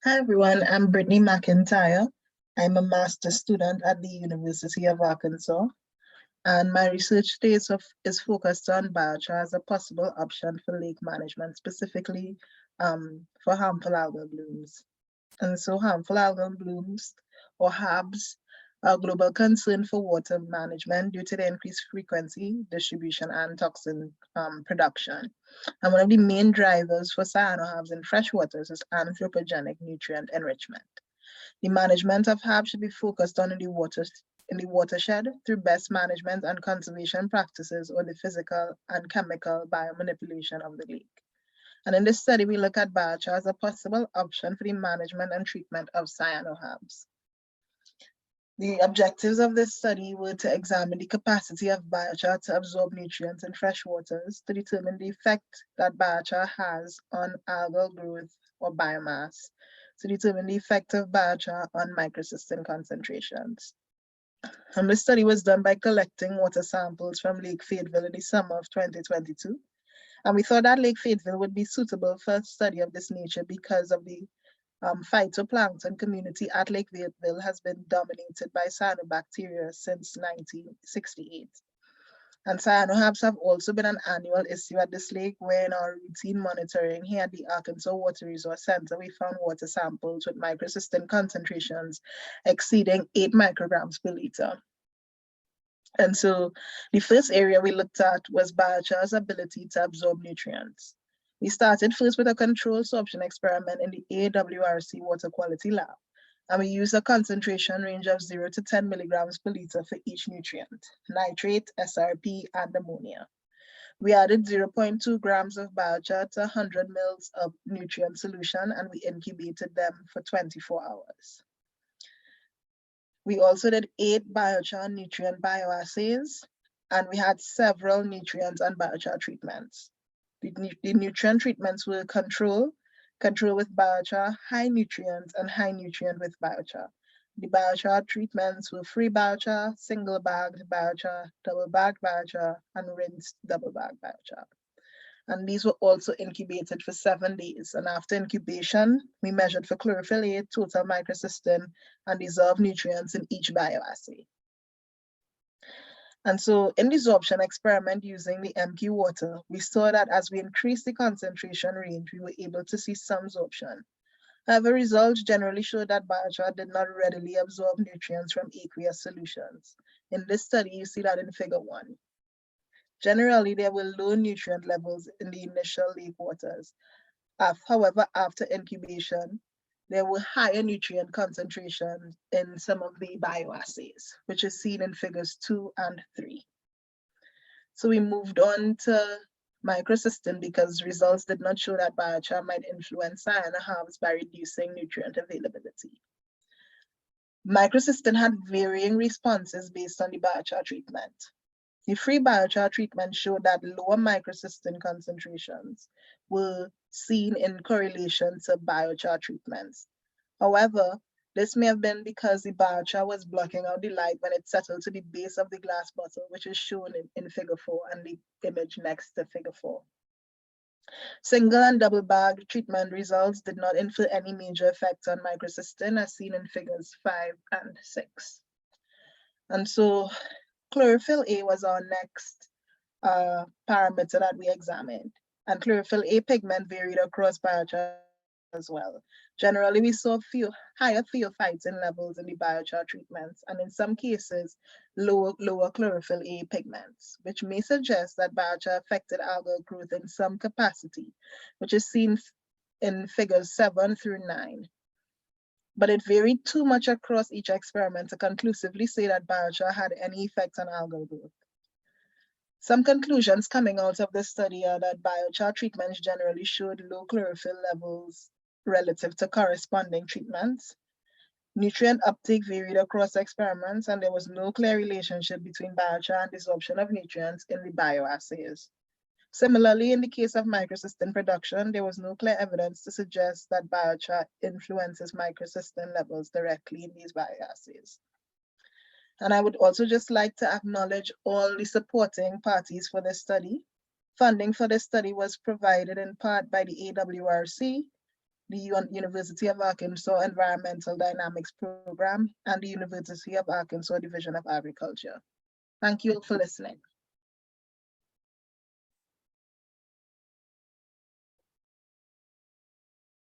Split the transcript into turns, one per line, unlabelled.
Hi everyone, I'm Brittany McIntyre. I'm a master's student at the University of Arkansas, and my research is focused on biochar as a possible option for lake management, specifically for harmful algal blooms. And so harmful algal blooms, or HABs, are a global concern for water management due to the increased frequency, distribution, and toxin production. And one of the main drivers for cyanoHABs in freshwaters is anthropogenic nutrient enrichment. The management of HABs should be focused on in the watershed through best management and conservation practices or the physical and chemical biomanipulation of the lake. And in this study, we look at biochar as a possible option for the management and treatment of cyanoHABs. The objectives of this study were to examine the capacity of biochar to absorb nutrients in fresh waters, to determine the effect that biochar has on algal growth or biomass, to determine the effect of biochar on microcystin concentrations. And this study was done by collecting water samples from Lake Fayetteville in the summer of 2022. And we thought that Lake Fayetteville would be suitable for a study of this nature because of the phytoplankton community at Lake Fayetteville has been dominated by cyanobacteria since 1968. And cyanoHABs have also been an annual issue at this lake, where in our routine monitoring here at the Arkansas Water Resource Center, we found water samples with microcystin concentrations exceeding 8 micrograms per liter. And so the first area we looked at was biochar's ability to absorb nutrients. We started first with a controlled sorption experiment in the AWRC water quality lab, and we used a concentration range of 0 to 10 milligrams per liter for each nutrient, nitrate, SRP, and ammonia. We added 0.2 grams of biochar to 100 mils of nutrient solution, and we incubated them for 24 hours. We also did 8 biochar nutrient bioassays, and we had several nutrients and biochar treatments. The nutrient treatments were control with biochar, high nutrient, and high nutrient with biochar. The biochar treatments were free biochar, single bagged biochar, double bagged biochar, and rinsed double bagged biochar. And these were also incubated for 7 days. And after incubation, we measured for chlorophyll A, total microcystin, and dissolved nutrients in each bioassay. And so in the sorption experiment using the MQ water, we saw that as we increased the concentration range, we were able to see some sorption. However, results generally showed that biochar did not readily absorb nutrients from aqueous solutions. In this study, you see that in figure 1. Generally, there were low nutrient levels in the initial lake waters. However, after incubation, there were higher nutrient concentrations in some of the bioassays, which is seen in figures 2 and 3. So we moved on to microcystin because results did not show that biochar might influence cyanoHABs by reducing nutrient availability. Microcystin had varying responses based on the biochar treatment. The free biochar treatment showed that lower microcystin concentrations were seen in correlation to biochar treatments. However, this may have been because the biochar was blocking out the light when it settled to the base of the glass bottle, which is shown in figure 4 and the image next to figure 4. Single and double bag treatment results did not infer any major effects on microcystin as seen in figures 5 and 6. And so chlorophyll A was our next parameter that we examined, and chlorophyll A pigment varied across biochar as well. Generally, we saw higher phosphates levels in the biochar treatments, and in some cases, lower chlorophyll A pigments, which may suggest that biochar affected algal growth in some capacity, which is seen in figures 7 through 9. But it varied too much across each experiment to conclusively say that biochar had any effect on algal growth. Some conclusions coming out of this study are that biochar treatments generally showed low chlorophyll levels relative to corresponding treatments. Nutrient uptake varied across experiments, and there was no clear relationship between biochar and absorption of nutrients in the bioassays. Similarly, in the case of microcystin production, there was no clear evidence to suggest that biochar influences microcystin levels directly in these bioassays. And I would also just like to acknowledge all the supporting parties for this study. Funding for this study was provided in part by the AWRC, the University of Arkansas Environmental Dynamics Program, and the University of Arkansas Division of Agriculture. Thank you for listening.